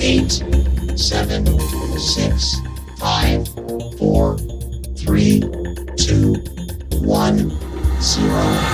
8, 7, 6, 5, 4, 3, 2, 1, 0.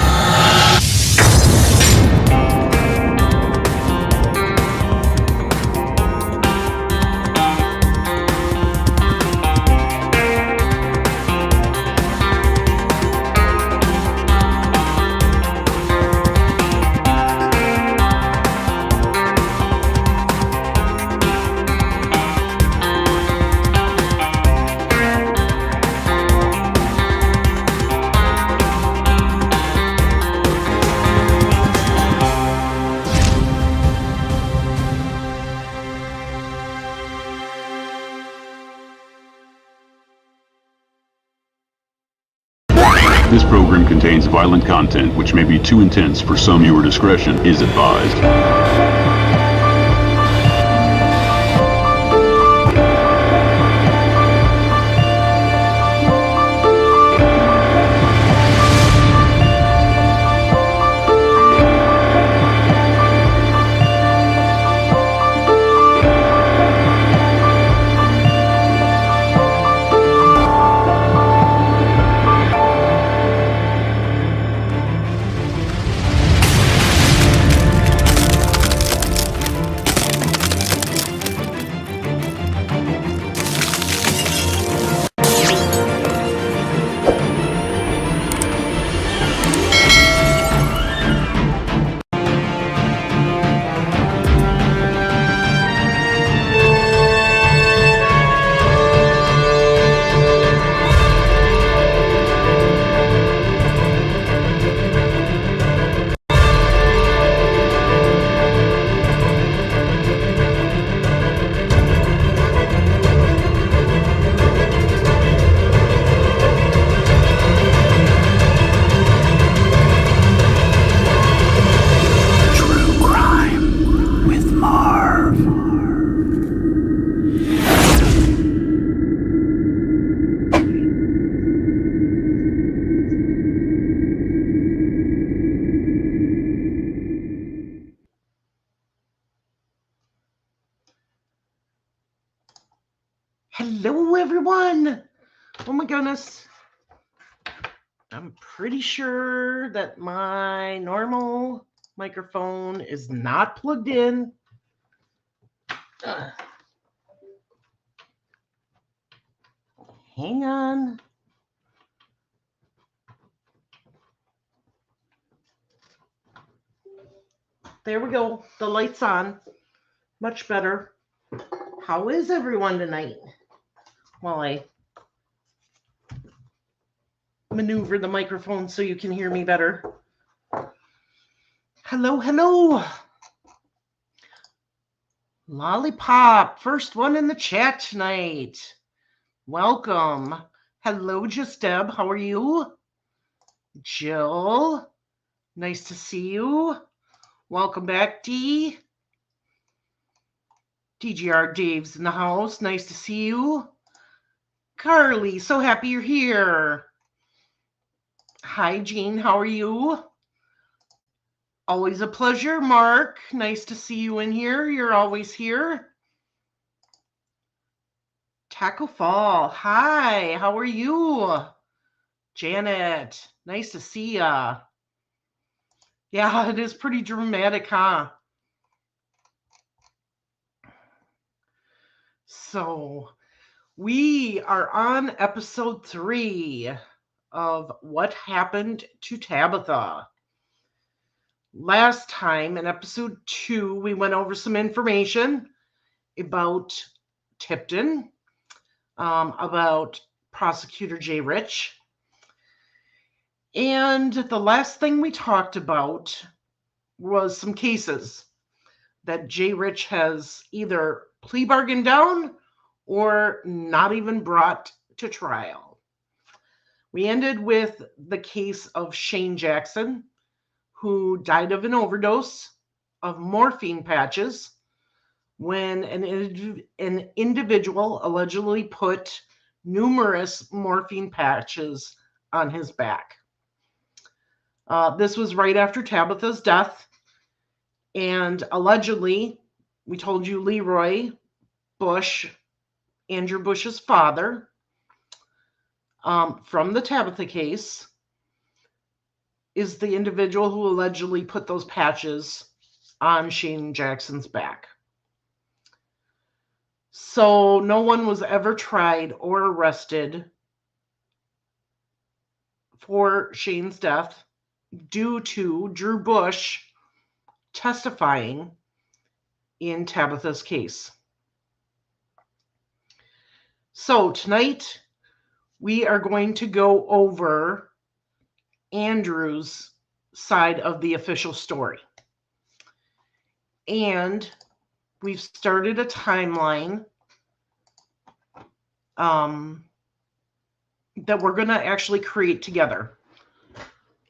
This program contains violent content which may be too intense for some. Viewer discretion is advised. Hello, everyone. Oh my goodness. I'm pretty sure that my normal microphone is not plugged in. Hang on. There we go. The light's on. Much better. How is everyone tonight? While I maneuver the microphone so you can hear me better. Hello, hello. Lollipop, first one in the chat tonight. Welcome. Hello, Just Deb. How are you? Jill, nice to see you. Welcome back, D. DGR Dave's in the house. Nice to see you. Carly, so happy you're here. Hi, Jean. How are you? Always a pleasure. Mark, nice to see you in here. You're always here. Taco Fall, hi. How are you? Janet, nice to see ya. Yeah, it is pretty dramatic, huh? So, we are on episode 3 of What Happened to Tabitha. Last time in episode 2, we went over some information about Tipton, about Prosecutor Jay Rich. And the last thing we talked about was some cases that Jay Rich has either plea bargained down or not even brought to trial. We ended with the case of Shane Jackson, who died of an overdose of morphine patches when an individual allegedly put numerous morphine patches on his back. This was right after Tabitha's death, and allegedly, we told you Leroy Bush, Andrew Bush's father, from the Tabitha case, is the individual who allegedly put those patches on Shane Jackson's back. So no one was ever tried or arrested for Shane's death due to Drew Bush testifying in Tabitha's case. So tonight we are going to go over Andrew's side of the official story. And we've started a timeline that we're going to actually create together.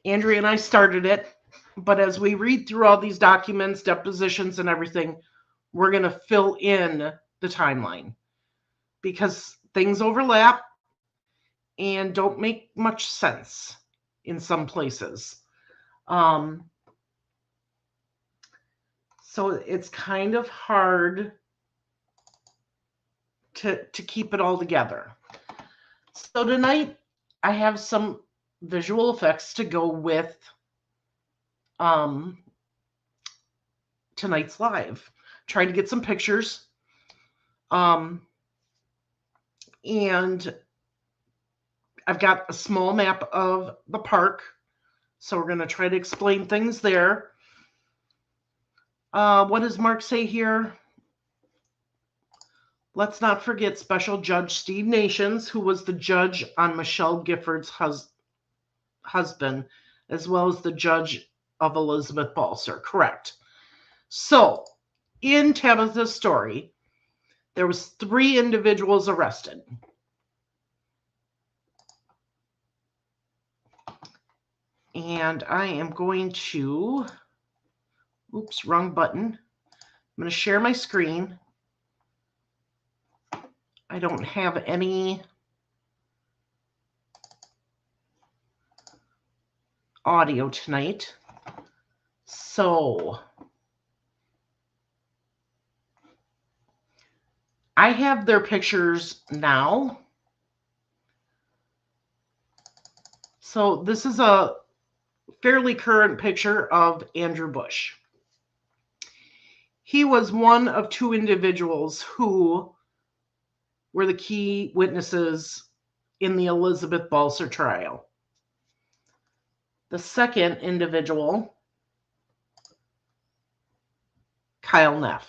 Andrea and I started it, but as we read through all these documents, depositions, and everything, we're going to fill in the timeline because things overlap and don't make much sense in some places. So it's kind of hard to keep it all together. So tonight I have some visual effects to go with tonight's live. Trying to get some pictures. And I've got a small map of the park. So we're going to try to explain things there. What does Mark say here? Let's not forget Special Judge Steve Nations, who was the judge on Michelle Gifford's husband, as well as the judge of Elizabeth Balser. Correct. So, in Tabitha's story, there was 3 individuals arrested. And I am going to, oops, wrong button. I'm going to share my screen. I don't have any audio tonight. So I have their pictures now. So this is a fairly current picture of Andrew Bush. He was one of 2 individuals who were the key witnesses in the Elizabeth Balser trial. The second individual, Kyle Neff.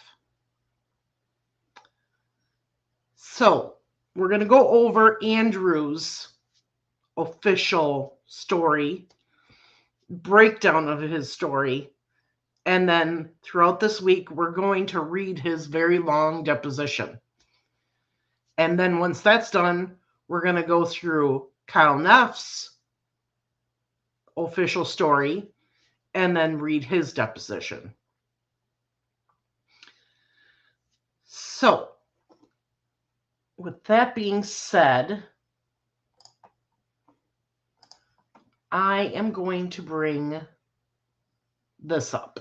So we're going to go over Andrew's official story, breakdown of his story, and then throughout this week, we're going to read his very long deposition. And then once that's done, we're going to go through Kyle Neff's official story and then read his deposition. So, with that being said, I am going to bring this up.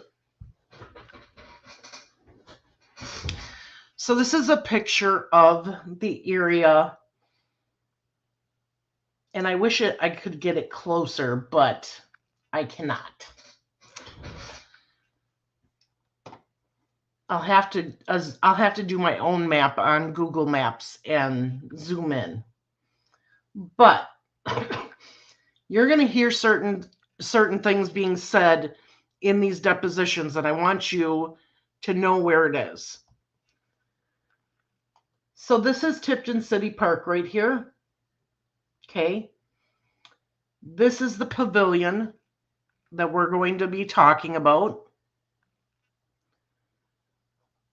So this is a picture of the area, and I wish I could get it closer, but I cannot. I'll have to do my own map on Google Maps and zoom in. But you're going to hear certain things being said in these depositions, and I want you to know where it is. So this is Tipton City Park right here. Okay. This is the pavilion that we're going to be talking about.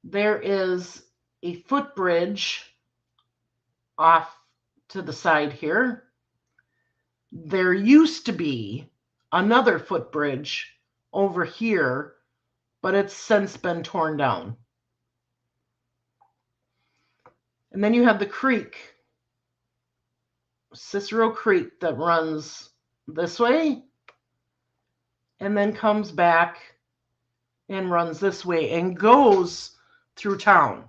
There is a footbridge off to the side here. There used to be another footbridge over here, but it's since been torn down. And then you have the creek, Cicero Creek, that runs this way and then comes back and runs this way and goes through town.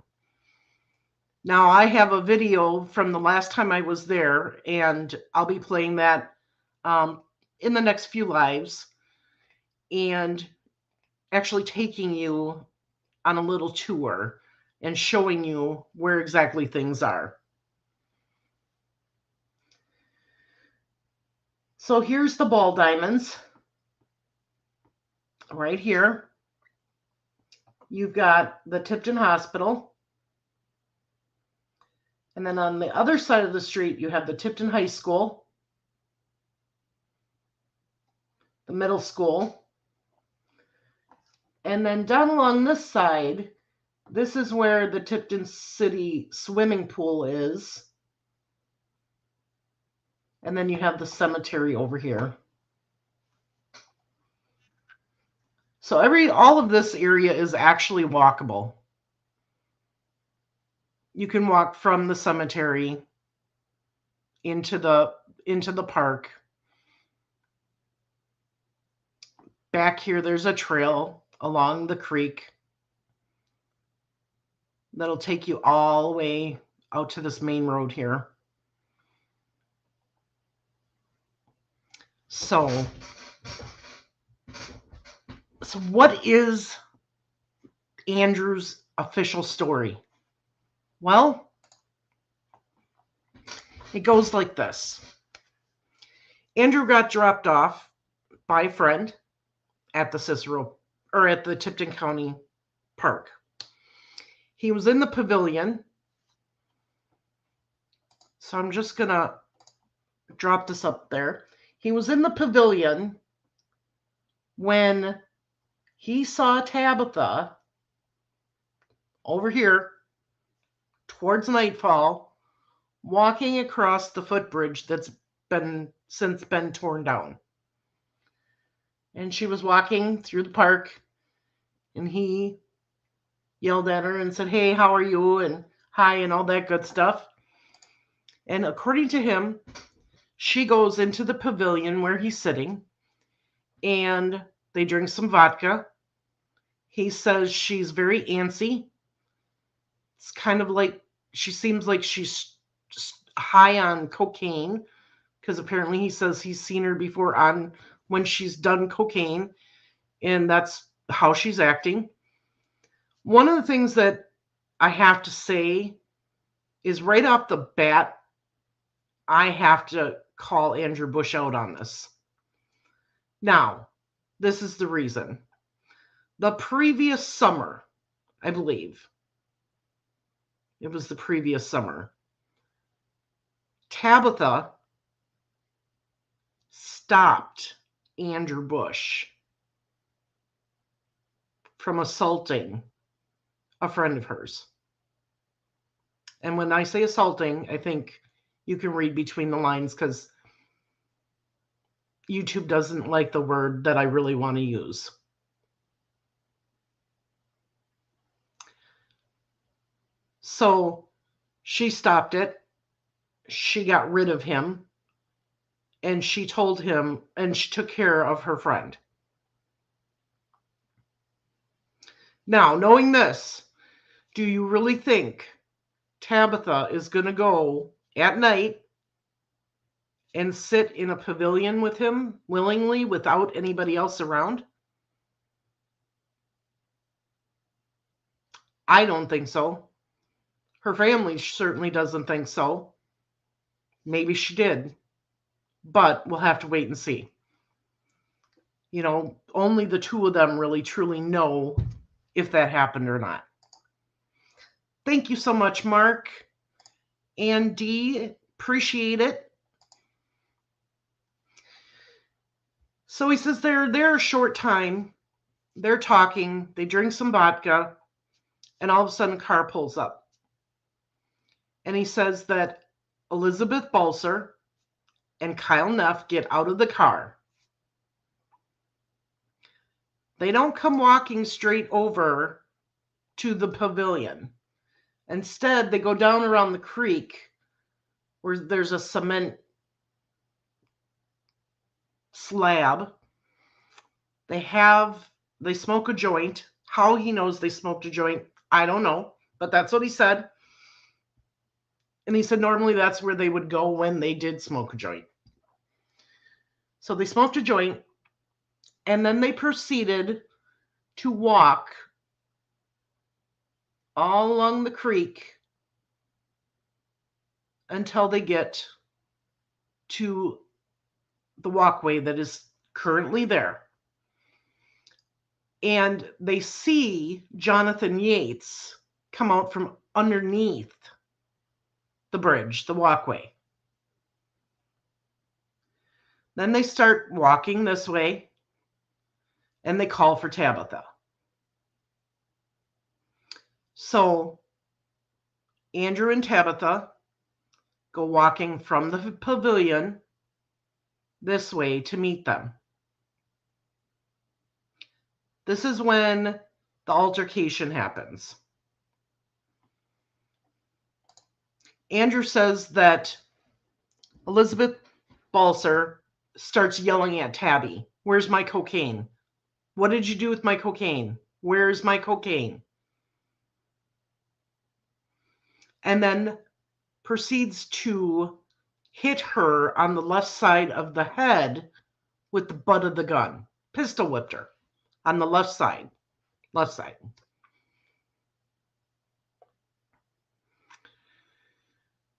Now, I have a video from the last time I was there, and I'll be playing that in the next few lives and actually taking you on a little tour and showing you where exactly things are. So here's the ball diamonds. Right here, you've got the Tipton Hospital. And then on the other side of the street, you have the Tipton High School, the middle school. And then down along this side, this is where the Tipton City swimming pool is. And then you have the cemetery over here. So all of this area is actually walkable. You can walk from the cemetery into the park. Back here, there's a trail along the creek that'll take you all the way out to this main road here. So what is Andrew's official story? Well, it goes like this. Andrew got dropped off by a friend at the Cicero, or at the Tipton County Park. He was in the pavilion. So I'm just going to drop this up there. He was in the pavilion when he saw Tabitha over here towards nightfall walking across the footbridge that's since been torn down. And she was walking through the park, and he yelled at her and said, "Hey, how are you?" and "Hi," and all that good stuff. And according to him, she goes into the pavilion where he's sitting, and they drink some vodka. He says she's very antsy. It's kind of like she seems like she's high on cocaine, because apparently he says he's seen her before on when she's done cocaine, and that's how she's acting. One of the things that I have to say is right off the bat, I have to call Andrew Bush out on this. Now, this is the reason. The previous summer, I believe, it was the previous summer, Tabitha stopped Andrew Bush from assaulting a friend of hers. And when I say assaulting, I think you can read between the lines, because YouTube doesn't like the word that I really want to use. So she stopped it. She got rid of him. And she told him, and she took care of her friend. Now, knowing this, do you really think Tabitha is going to go at night and sit in a pavilion with him willingly without anybody else around? I don't think so. Her family certainly doesn't think so. Maybe she did, but we'll have to wait and see. You know, only the two of them really truly know if that happened or not. Thank you so much, Mark and Dee. Appreciate it. So he says they're there a short time. They're talking. They drink some vodka. And all of a sudden, a car pulls up. And he says that Elizabeth Balser and Kyle Neff get out of the car. They don't come walking straight over to the pavilion. Instead, they go down around the creek where there's a cement slab. They smoke a joint. How he knows they smoked a joint, I don't know, but that's what he said. And he said normally that's where they would go when they did smoke a joint. So they smoked a joint, and then they proceeded to walk all along the creek until they get to the walkway that is currently there. And they see Jonathan Yates come out from underneath the bridge, the walkway. Then they start walking this way, and they call for Tabitha. So Andrew and Tabitha go walking from the pavilion this way to meet them. This is when the altercation happens. Andrew says that Elizabeth Balser starts yelling at Tabby, "Where's my cocaine? What did you do with my cocaine? Where's my cocaine?" And then proceeds to hit her on the left side of the head with the butt of the gun. Pistol whipped her on the left side. Left side.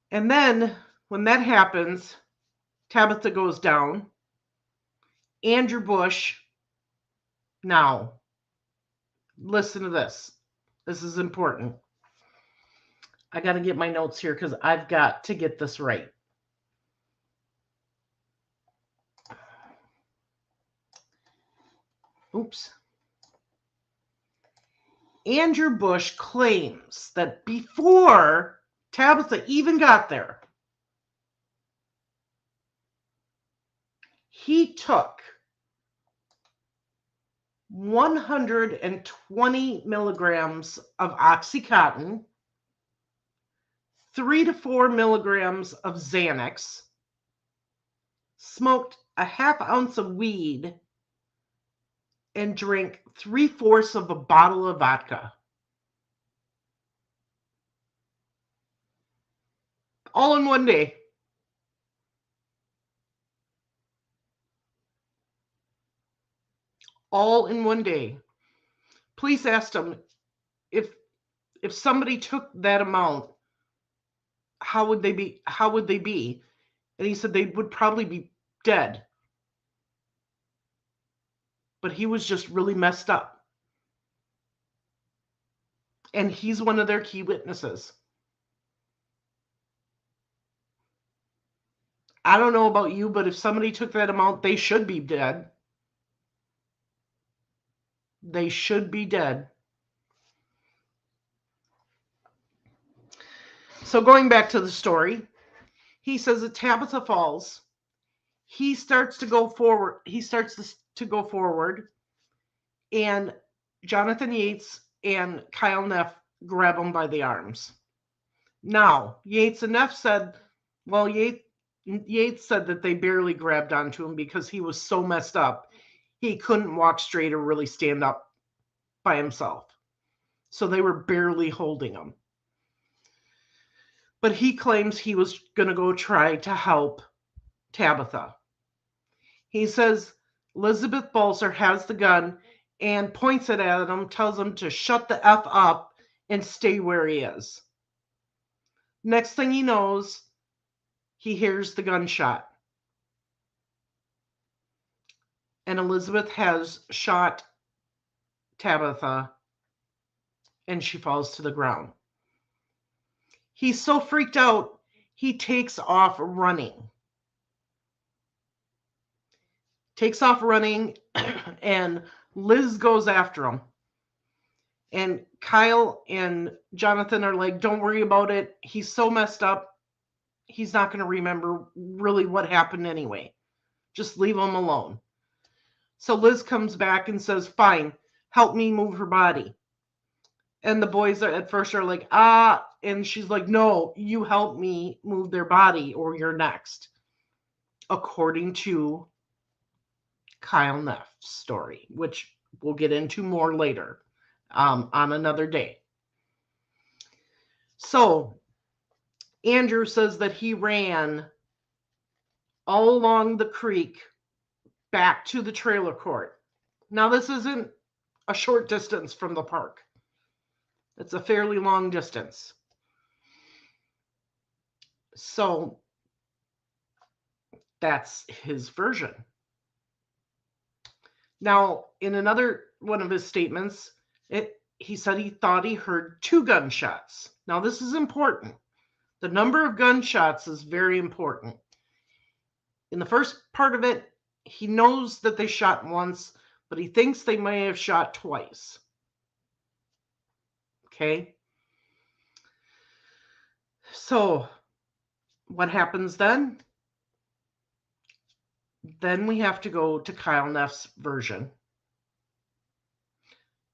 And then when that happens, Tabitha goes down. Andrew Bush, now, listen to this. This is important. I got to get my notes here because I've got to get this right. Oops. Andrew Bush claims that before Tabitha even got there, he took 120 milligrams of Oxycontin, 3 to 4 milligrams of Xanax, smoked a half ounce of weed, and drank 3/4 of a bottle of vodka. All in one day. All in one day. Police asked him if somebody took that amount, how would they be? And he said they would probably be dead. But he was just really messed up. And he's one of their key witnesses. I don't know about you, but if somebody took that amount, they should be dead. They should be dead. So going back to the story, he says that Tabitha falls. He starts to go forward. And Jonathan Yates and Kyle Neff grab him by the arms. Now, Yates and Neff said, well, Yates said that they barely grabbed onto him because he was so messed up, he couldn't walk straight or really stand up by himself. So they were barely holding him. But he claims he was going to go try to help Tabitha. He says Elizabeth Balser has the gun and points it at him, tells him to shut the F up and stay where he is. Next thing he knows, he hears the gunshot. And Elizabeth has shot Tabitha, and she falls to the ground. He's so freaked out, he takes off running. And Liz goes after him. And Kyle and Jonathan are like, don't worry about it. He's so messed up, he's not going to remember really what happened anyway. Just leave him alone. So Liz comes back and says, fine, help me move her body. And the boys at first are like, and she's like, no, you help me move their body or you're next. According to Kyle Neff's story, which we'll get into more later on another day. So Andrew says that he ran all along the creek back to the trailer court. Now, this isn't a short distance from the park. It's a fairly long distance. So that's his version. Now, in another one of his statements, he said he thought he heard 2 gunshots. Now, this is important. The number of gunshots is very important. In the first part of it, he knows that they shot once, but he thinks they may have shot twice. Okay? So, what happens then? Then we have to go to Kyle Neff's version.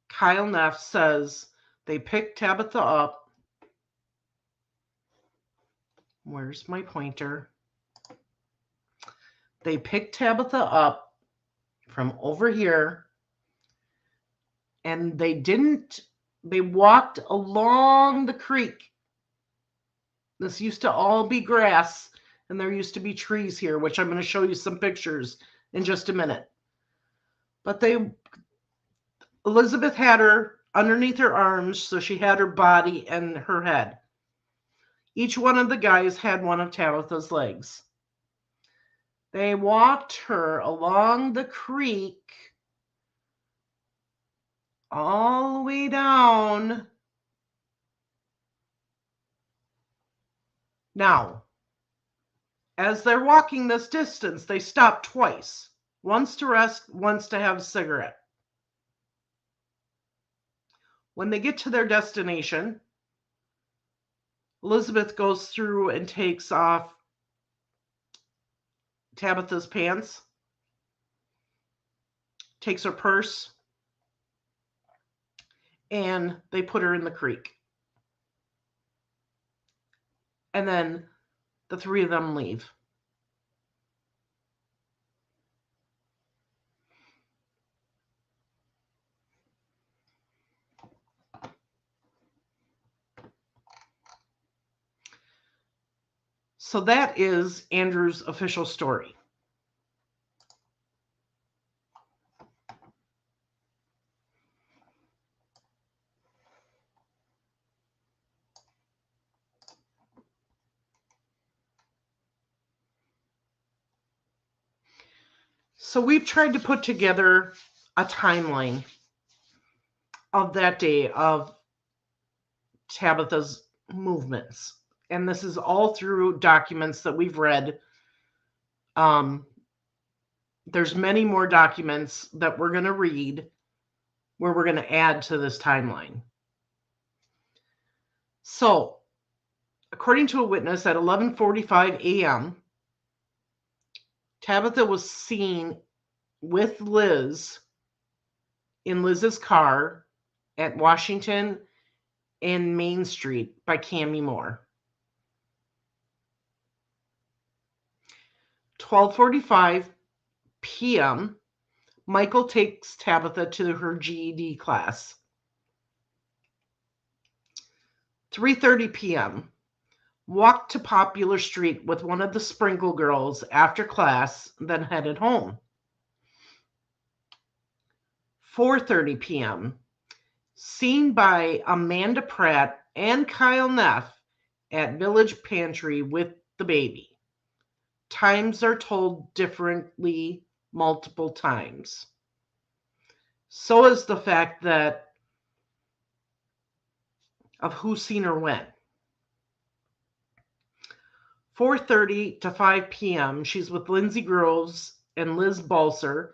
Kyle Neff says they picked Tabitha up. Where's my pointer? They picked Tabitha up from over here, and they walked along the creek. This used to all be grass, and there used to be trees here, which I'm going to show you some pictures in just a minute. But Elizabeth had her underneath her arms, so she had her body and her head. Each one of the guys had one of Tabitha's legs. They walked her along the creek all the way down. Now, as they're walking this distance, they stop twice. Once to rest, once to have a cigarette. When they get to their destination, Elizabeth goes through and takes off Tabitha's pants, takes her purse, and they put her in the creek. And then the 3 of them leave. So that is Andrew's official story. So we've tried to put together a timeline of that day of Tabitha's movements. And this is all through documents that we've read. There's many more documents that we're going to read where we're going to add to this timeline. So, according to a witness at 11:45 a.m., Tabitha was seen with Liz in Liz's car at Washington and Main Street by Cammie Moore. 12:45 p.m., Michael takes Tabitha to her GED class. 3:30 p.m., walked to Popular Street with one of the Sprinkle girls after class, then headed home. 4:30 p.m., seen by Amanda Pratt and Kyle Neff at Village Pantry with the baby. Times are told differently multiple times. So is the fact that of who's seen her when. 4:30 to 5 p.m., she's with Lindsay Groves and Liz Balser,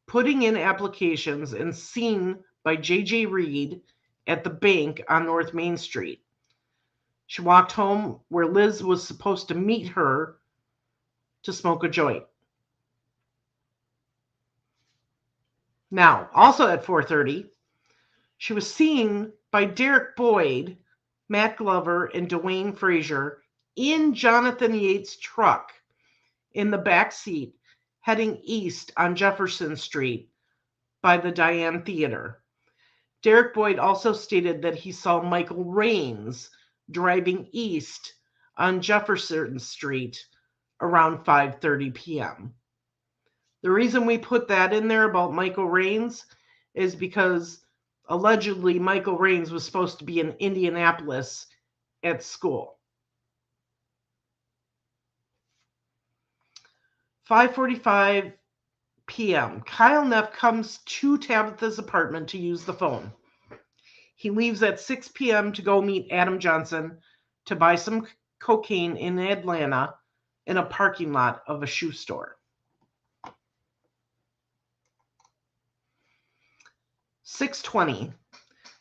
putting in applications and seen by J.J. Reed at the bank on North Main Street. She walked home where Liz was supposed to meet her to smoke a joint. Now, also at 4:30, she was seen by Derek Boyd, Matt Glover, and Dwayne Frazier in Jonathan Yates' truck in the back seat, heading east on Jefferson Street by the Diane Theater. Derek Boyd also stated that he saw Michael Raines driving east on Jefferson Street around 5:30 p.m. The reason we put that in there about Michael Raines is because allegedly Michael Raines was supposed to be in Indianapolis at school. 5:45 p.m. Kyle Neff comes to Tabitha's apartment to use the phone. He leaves at 6 p.m. to go meet Adam Johnson to buy some cocaine in Atlanta in a parking lot of a shoe store. 6:20.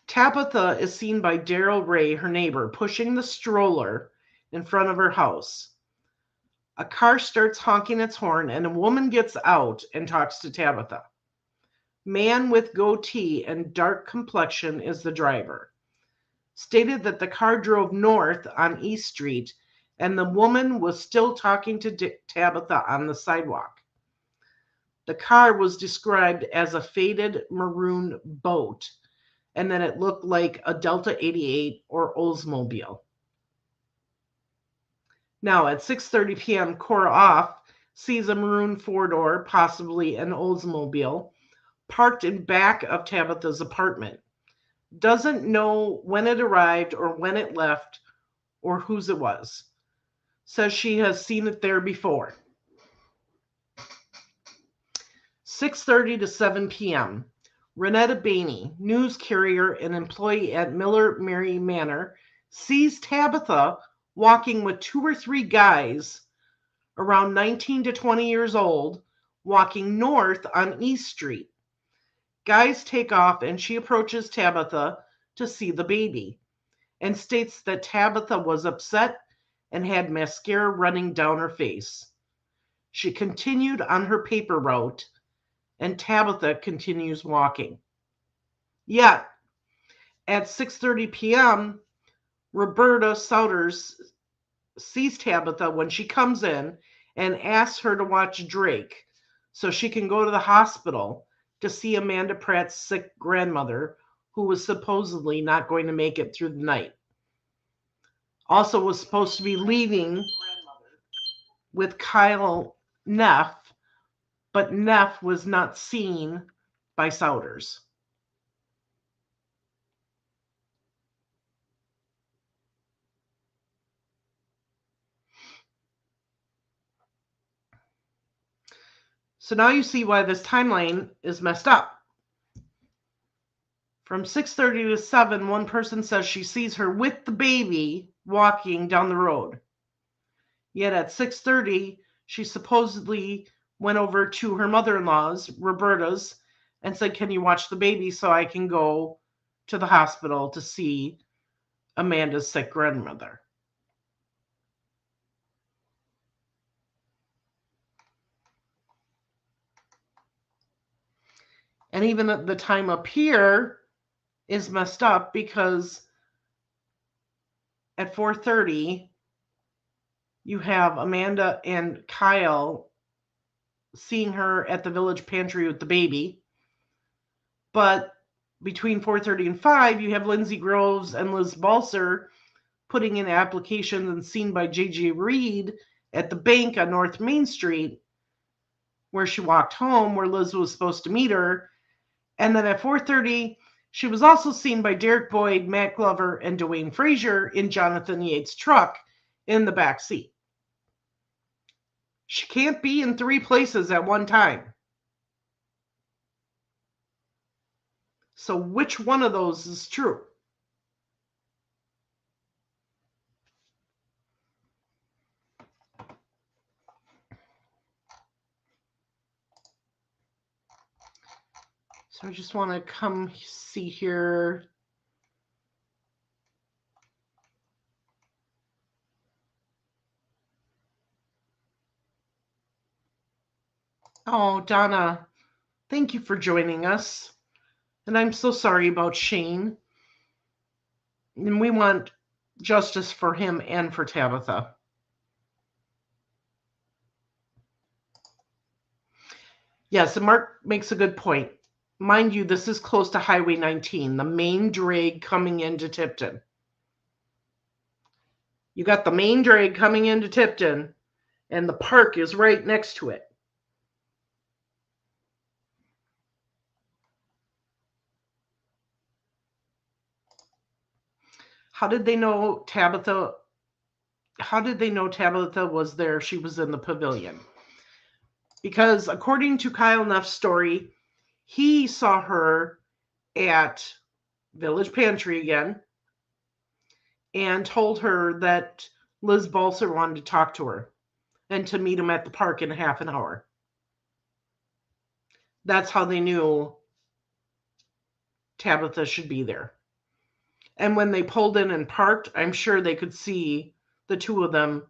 Tabitha is seen by Daryl Ray, her neighbor, pushing the stroller in front of her house. A car starts honking its horn and a woman gets out and talks to Tabitha. Man with goatee and dark complexion is the driver. Stated that the car drove north on East Street and the woman was still talking to Tabitha on the sidewalk. The car was described as a faded maroon boat, and then it looked like a Delta 88 or Oldsmobile. Now, at 6:30 p.m., Cora Off sees a maroon four-door, possibly an Oldsmobile, parked in back of Tabitha's apartment. Doesn't know when it arrived or when it left or whose it was. Says she has seen it there before. 6:30 to 7 p.m. Renetta Bainey, news carrier and employee at Miller Mary Manor, sees Tabitha walking with 2 or 3 guys around 19 to 20 years old, walking north on East Street. Guys take off and she approaches Tabitha to see the baby and states that Tabitha was upset and had mascara running down her face. She continued on her paper route and Tabitha continues walking. Yet, at 6:30 p.m., Roberta Souders sees Tabitha when she comes in and asks her to watch Drake so she can go to the hospital to see Amanda Pratt's sick grandmother, who was supposedly not going to make it through the night. Also was supposed to be leaving with Kyle Neff, but Neff was not seen by Souders. So now you see why this timeline is messed up. From 6:30 to 7, one person says she sees her with the baby walking down the road. Yet at 6:30, she supposedly went over to her mother-in-law's, Roberta's, and said, "Can you watch the baby so I can go to the hospital to see Amanda's sick grandmother?" And even the time up here is messed up because at 4:30, you have Amanda and Kyle seeing her at the village pantry with the baby. But between 4:30 and 5, you have Lindsay Groves and Liz Balser putting in applications and seen by J.J. Reed at the bank on North Main Street, where she walked home, where Liz was supposed to meet her. And then at 4:30, she was also seen by Derek Boyd, Matt Glover, and Dwayne Frazier in Jonathan Yates' truck in the back seat. She can't be in 3 places at one time. So which one of those is true? So I just want to come see here. Oh, Donna, thank you for joining us. And I'm so sorry about Shane. And we want justice for him and for Tabitha. Yes, and Mark makes a good point. Mind you, this is close to Highway 19, the main drag coming into Tipton. You got the main drag coming into Tipton, and the park is right next to it. How did they know Tabitha? How did they know Tabitha was there? She was in the pavilion. Because according to Kyle Neff's story, he saw her at Village Pantry again and told her that Liz Balser wanted to talk to her and to meet him at the park in half an hour. That's how they knew Tabitha should be there. And when they pulled in and parked, I'm sure they could see the two of them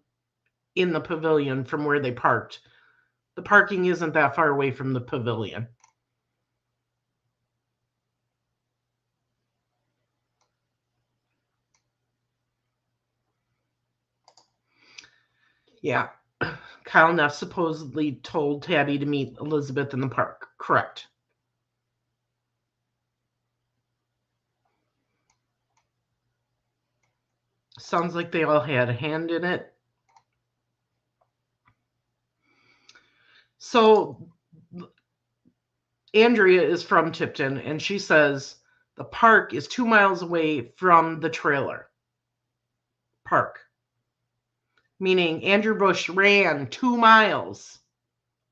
in the pavilion from where they parked. The parking isn't that far away from the pavilion. Yeah. Kyle Neff supposedly told Tabby to meet Elizabeth in the park. Correct. Sounds like they all had a hand in it. So Andrea is from Tipton, and she says the park is 2 miles away from the trailer park. Meaning Andrew Bush ran 2 miles,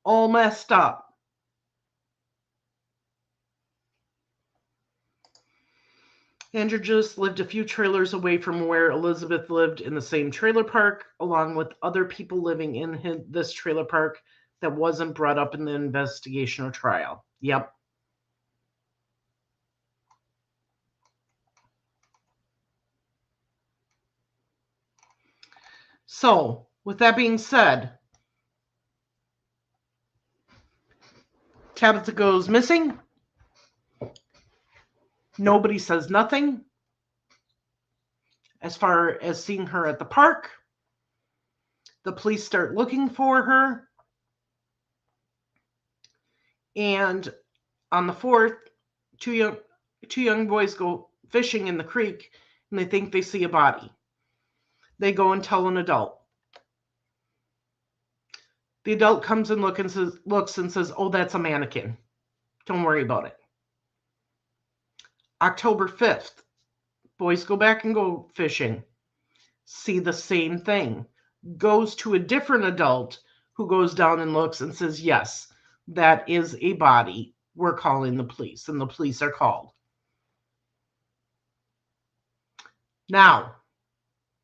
all messed up. Andrew just lived a few trailers away from where Elizabeth lived in the same trailer park, along with other people living in this trailer park that wasn't brought up in the investigation or trial. Yep. So, with that being said, Tabitha goes missing. Nobody says nothing as far as seeing her at the park. The police start looking for her. And on the 4th, two young boys go fishing in the creek, and they think they see a body. They go and tell an adult. The adult comes and looks and says, "Oh, that's a mannequin. Don't worry about it." October 5th, boys go back and go fishing. See the same thing. Goes to a different adult who goes down and looks and says, "Yes, that is a body. We're calling the police." And the police are called. Now,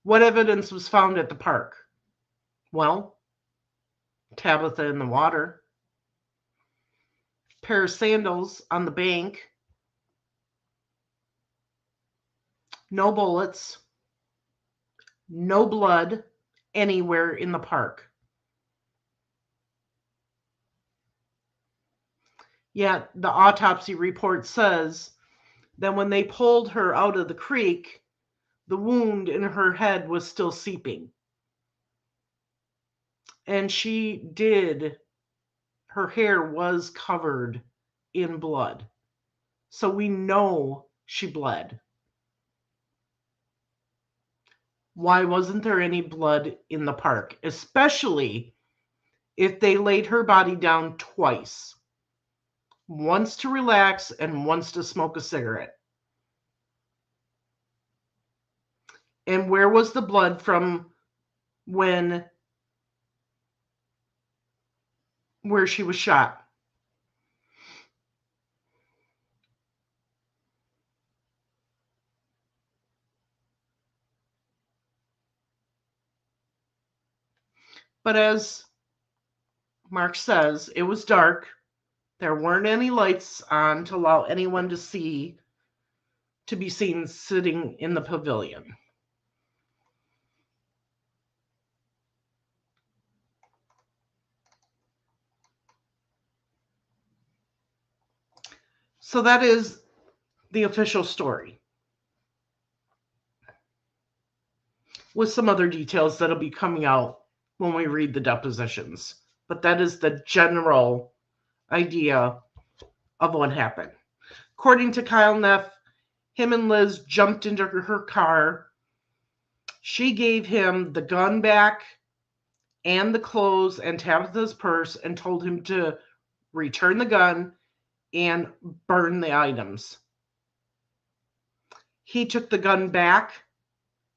what evidence was found at the park? Well, Tabitha in the water, pair of sandals on the bank, no bullets, no blood anywhere in the park. Yet the autopsy report says that when they pulled her out of the creek, the wound in her head was still seeping. And her hair was covered in blood. So we know she bled. Why wasn't there any blood in the park? Especially if they laid her body down twice. Once to relax and once to smoke a cigarette. And where was the blood from where she was shot? But as Mark says, it was dark. There weren't any lights on to allow anyone to be seen sitting in the pavilion. So that is the official story, with some other details that'll be coming out when we read the depositions. But that is the general idea of what happened. According to Kyle Neff, him and Liz jumped into her car She gave him the gun back and the clothes and Tabitha's purse and told him to return the gun and burn the items. He took the gun back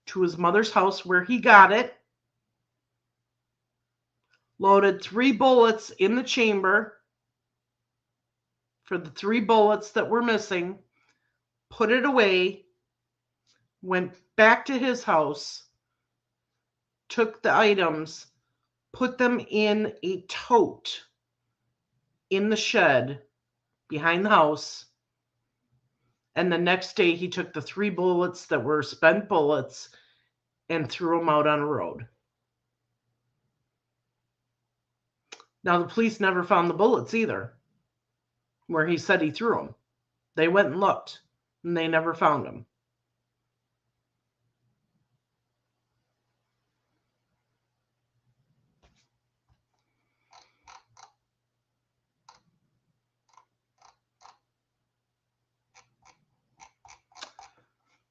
to his mother's house where he got it, loaded 3 bullets in the chamber for the 3 bullets that were missing, put it away, went back to his house, took the items, put them in a tote in the shed behind the house, and the next day he took the 3 bullets that were spent bullets and threw them out on a road. Now, the police never found the bullets either, where he said he threw them. They went and looked, and they never found them.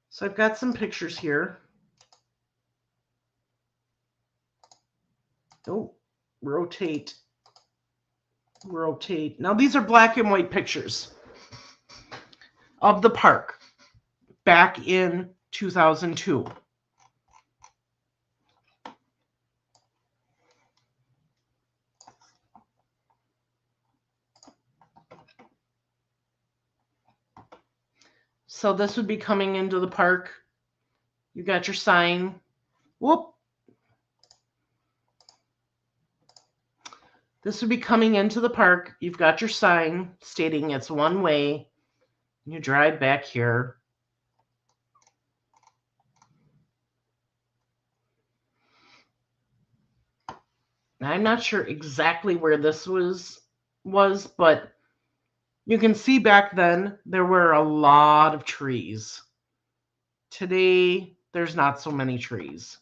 So I've got some pictures here. Oh, rotate. Rotate. Now, these are black and white pictures of the park back in 2002. So this would be coming into the park. You got your sign. Whoop. This would be coming into the park. You've got your sign stating it's one way. You drive back here. I'm not sure exactly where this was, but you can see back then there were a lot of trees. Today, there's not so many trees.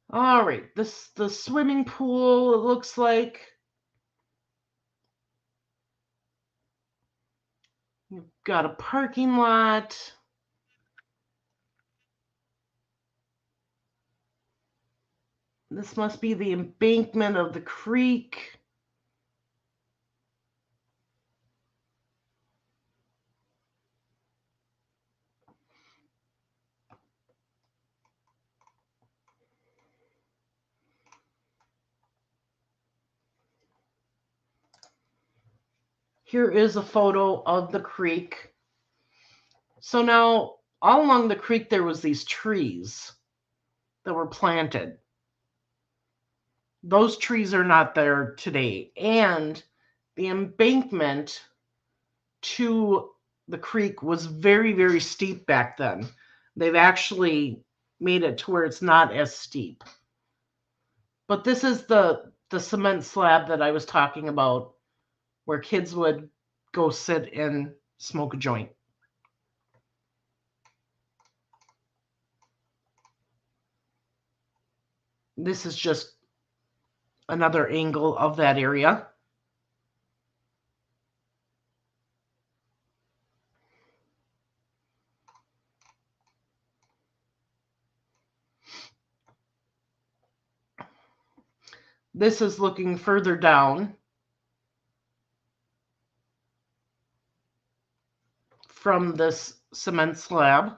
All right, the swimming pool, it looks like. You've got a parking lot. This must be the embankment of the creek. Here is a photo of the creek. So now, all along the creek, there was these trees that were planted. Those trees are not there today. And the embankment to the creek was very, very steep back then. They've actually made it to where it's not as steep. But this is the cement slab that I was talking about, where kids would go sit and smoke a joint. This is just another angle of that area. This is looking further down from this cement slab.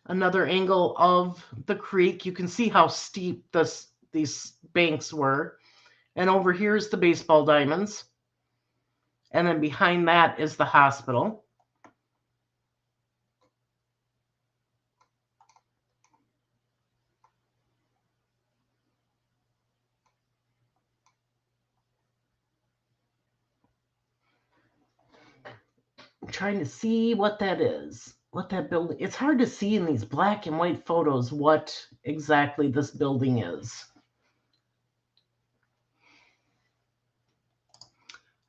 Another angle of the creek. You can see how steep these banks were. And over here is the baseball diamonds. And then behind that is the hospital. I'm trying to see what that is. What that building. It's hard to see in these black and white photos what exactly this building is.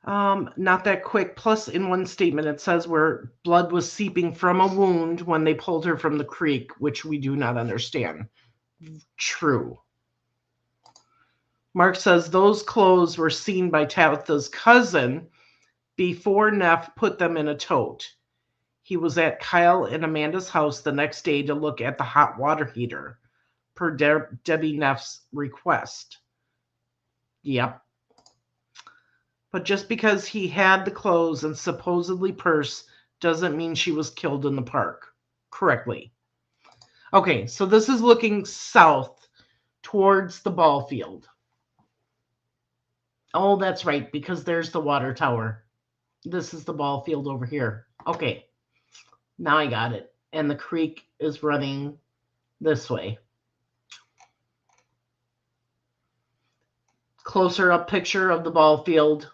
Not that quick. Plus, in one statement, it says where blood was seeping from a wound when they pulled her from the creek, which we do not understand. True. Mark says those clothes were seen by Tabitha's cousin before Neff put them in a tote. He was at Kyle and Amanda's house the next day to look at the hot water heater, per Debbie Neff's request. Yep. But just because he had the clothes and supposedly purse doesn't mean she was killed in the park. Correctly. Okay, so this is looking south towards the ball field. Oh, that's right, because there's the water tower. This is the ball field over here. Okay, now I got it. And the creek is running this way. Closer up picture of the ball field,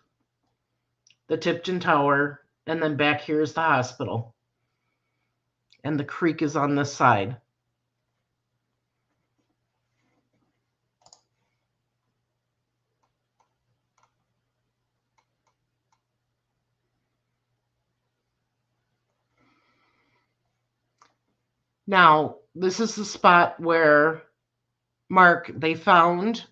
the Tipton Tower, and then back here is the hospital. And the creek is on this side. Now, this is the spot where Mark, they found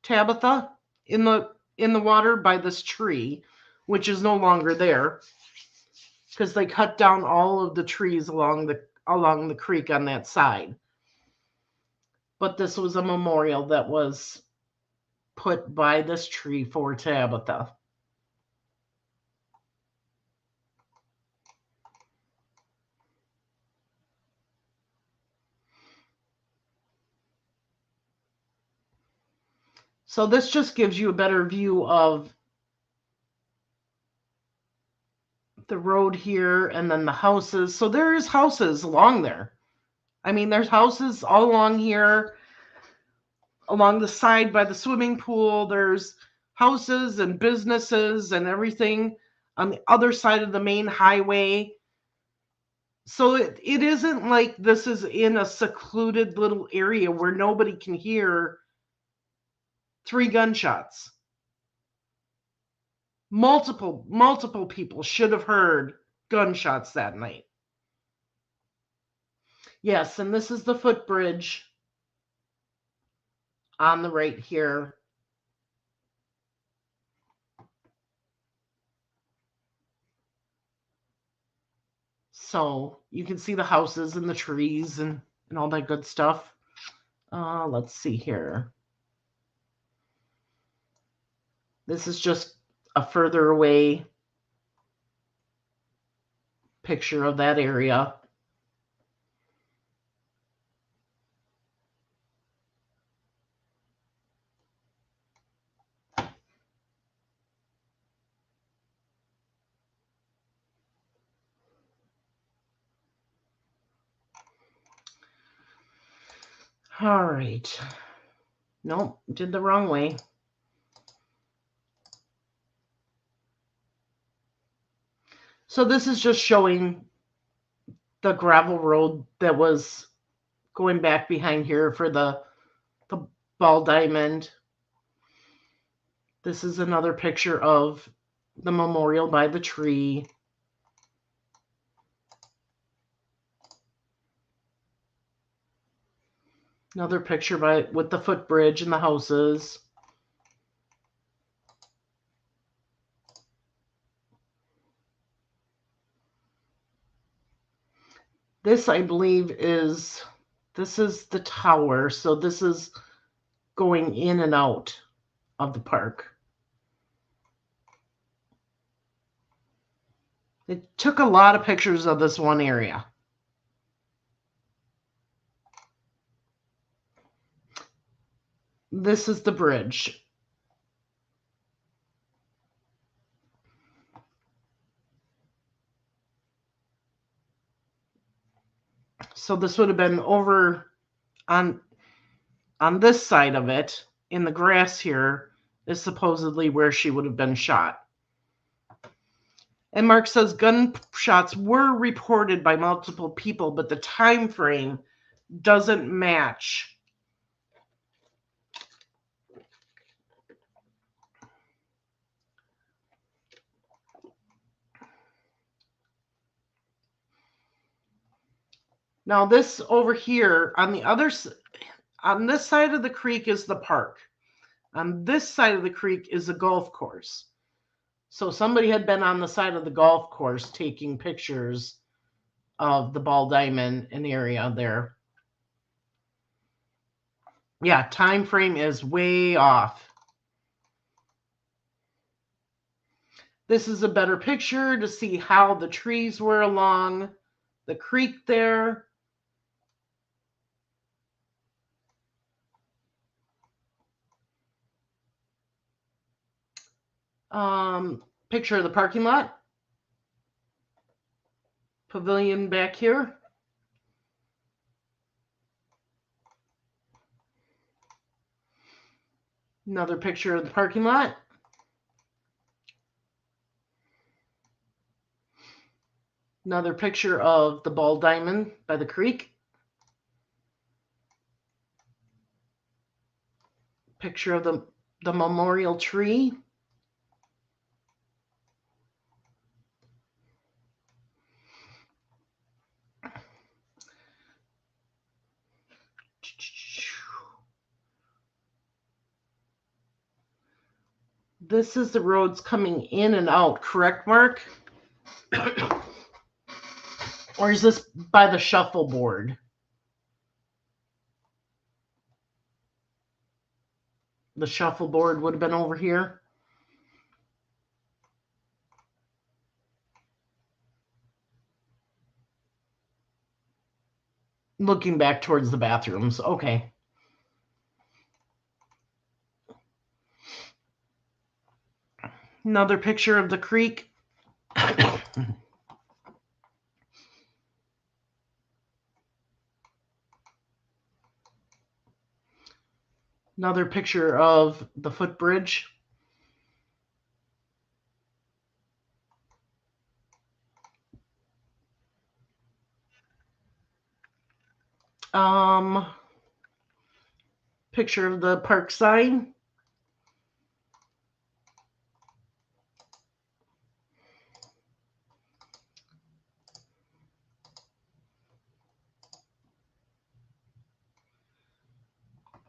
Tabitha in the water by this tree, which is no longer there because they cut down all of the trees along the creek on that side. But this was a memorial that was put by this tree for Tabitha. So this just gives you a better view of the road here and then the houses. So there's houses along there. I mean, there's houses all along here, along the side by the swimming pool. There's houses and businesses and everything on the other side of the main highway. So it isn't like this is in a secluded little area where nobody can hear 3 gunshots. Multiple people should have heard gunshots that night. Yes, and this is the footbridge on the right here. So you can see the houses and the trees and all that good stuff. Let's see here. This is just a further away picture of that area. All right. Nope, did the wrong way. So this is just showing the gravel road that was going back behind here for the ball diamond. This is another picture of the memorial by the tree. Another picture with the footbridge and the houses. This, I believe, is the tower. So this is going in and out of the park. It took a lot of pictures of this one area. This is the bridge. So this would have been over on this side of it, in the grass here, is supposedly where she would have been shot. And Mark says gunshots were reported by multiple people, but the time frame doesn't match. Now this over here on the on this side of the creek is the park. On this side of the creek is a golf course. So somebody had been on the side of the golf course taking pictures of the ball diamond in the area there. Yeah, time frame is way off. This is a better picture to see how the trees were along the creek there. Picture of the parking lot. Pavilion back here. Another picture of the parking lot. Another picture of the ball diamond by the creek. Picture of the memorial tree. This is the roads coming in and out, correct, Mark? Or is this by the shuffleboard? The shuffleboard would have been over here. Looking back towards the bathrooms. Okay. Another picture of the creek. Another picture of the footbridge. Picture of the park sign.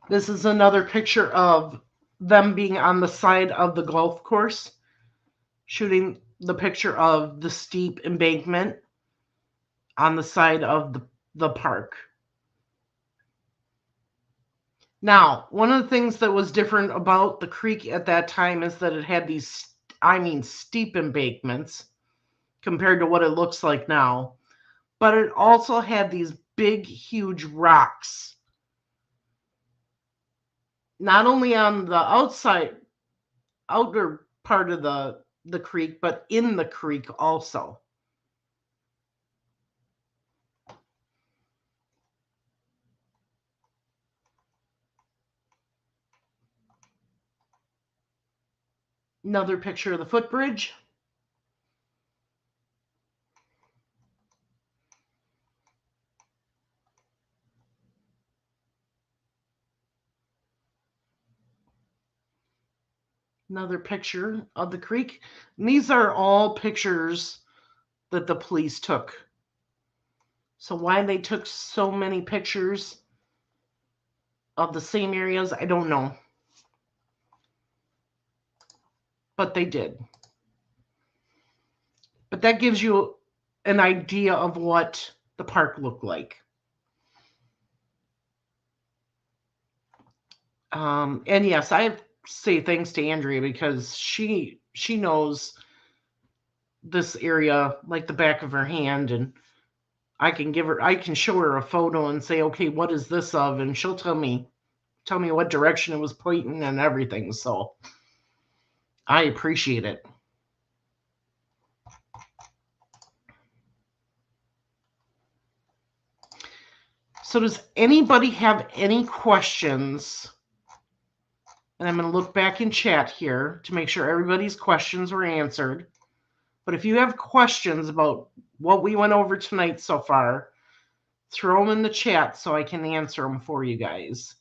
This is another picture of them being on the side of the golf course, shooting the picture of the steep embankment on the side of the park. Now, one of the things that was different about the creek at that time is that it had these, steep embankments compared to what it looks like now. But it also had these big, huge rocks. Not only on the outer part of the creek, but in the creek also. Another picture of the footbridge. Another picture of the creek. And these are all pictures that the police took. So why they took so many pictures of the same areas, I don't know. But they did. But that gives you an idea of what the park looked like. And yes, I have to say thanks to Andrea because she knows this area like the back of her hand, and I can show her a photo and say, okay, what is this of? And she'll tell me what direction it was pointing and everything. So I appreciate it. So does anybody have any questions? And I'm going to look back in chat here to make sure everybody's questions were answered. But if you have questions about what we went over tonight so far, throw them in the chat so I can answer them for you guys.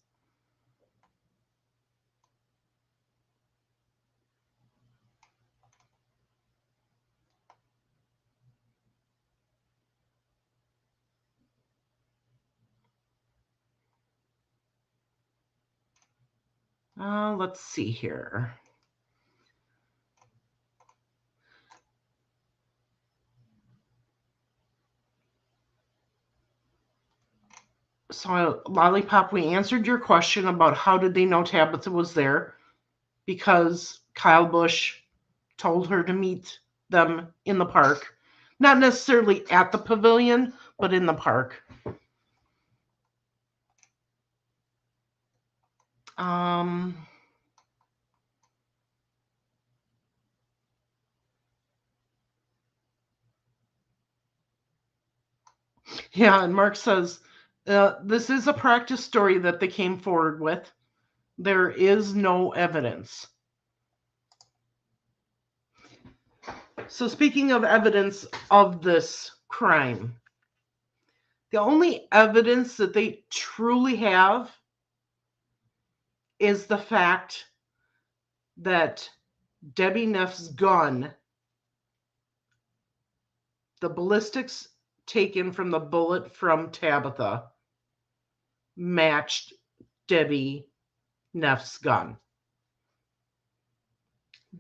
Let's see here. So, Lollipop, we answered your question about how did they know Tabitha was there, because Kyle Busch told her to meet them in the park. Not necessarily at the pavilion, but in the park. Yeah, and Mark says, this is a practice story that they came forward with. There is no evidence. So speaking of evidence of this crime, the only evidence that they truly have is the fact that Debbie Neff's gun, the ballistics taken from the bullet from Tabitha, matched Debbie Neff's gun.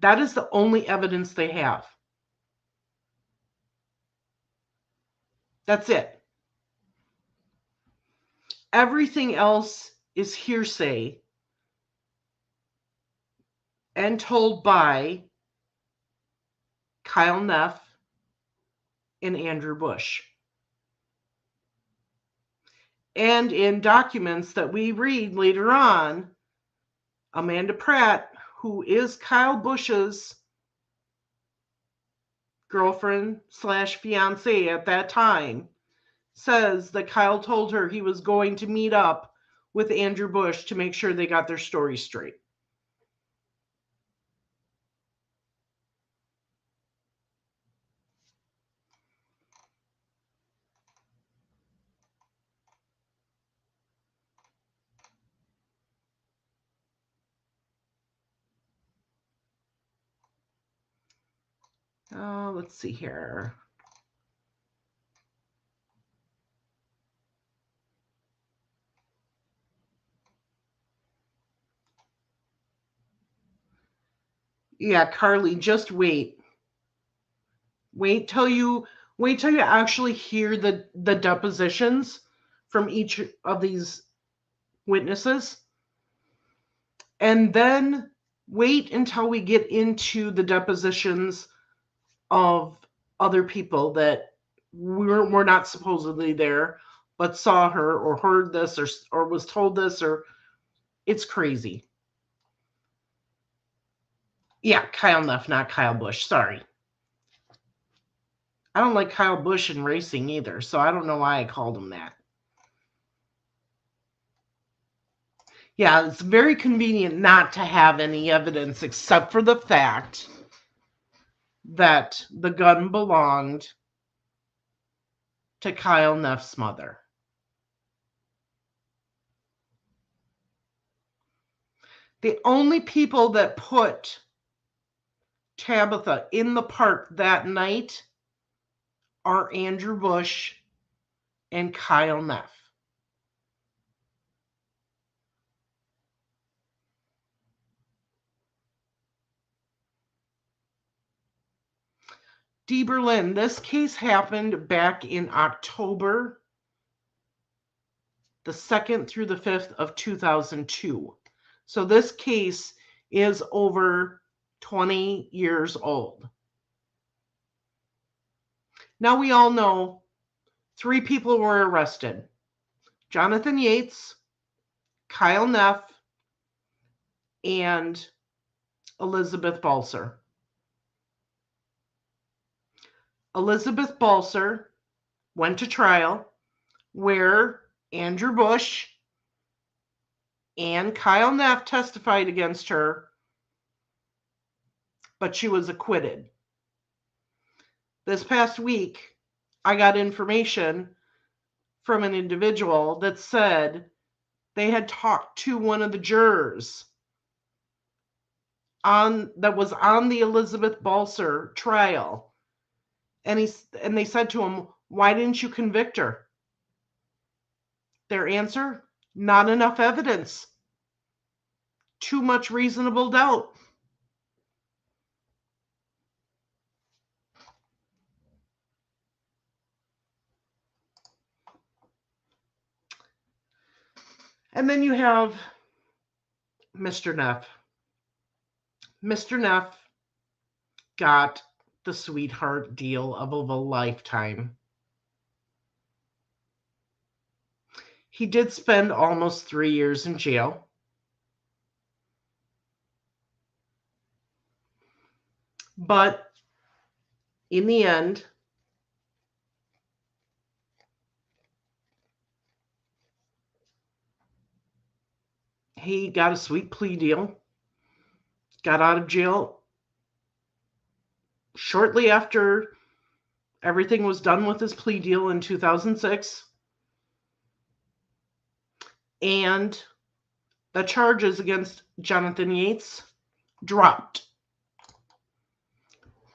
That is the only evidence they have. That's it. Everything else is hearsay and told by Kyle Neff and Andrew Busch. And in documents that we read later on, Amanda Pratt, who is Kyle Busch's girlfriend / fiance at that time, says that Kyle told her he was going to meet up with Andrew Busch to make sure they got their story straight. Let's see here. Yeah, Carly, just wait. Wait till you actually hear the depositions from each of these witnesses. And then wait until we get into the depositions of other people that were not supposedly there, but saw her or heard this or was told this, or it's crazy. Yeah, Kyle Neff, not Kyle Busch. Sorry. I don't like Kyle Busch in racing either, so I don't know why I called him that. Yeah, it's very convenient not to have any evidence except for the fact that the gun belonged to Kyle Neff's mother. The only people that put Tabitha in the park that night are Andrew Busch and Kyle Neff. D. Berlin, this case happened back in October the 2nd through the 5th of 2002. So this case is over 20 years old. Now we all know 3 people were arrested. Jonathan Yates, Kyle Neff, and Elizabeth Balser. Elizabeth Balser went to trial where Andrew Busch and Kyle Neff testified against her, but she was acquitted. This past week, I got information from an individual that said they had talked to one of the jurors that was on the Elizabeth Balser trial. And they said to him, "Why didn't you convict her?" Their answer, "Not enough evidence." too much reasonable doubt. And then you have Mr. Neff. Mr. Neff got the sweetheart deal of a lifetime. He did spend almost 3 years in jail. But in the end, he got a sweet plea deal, got out of jail shortly after everything was done with his plea deal in 2006. And the charges against Jonathan Yates dropped.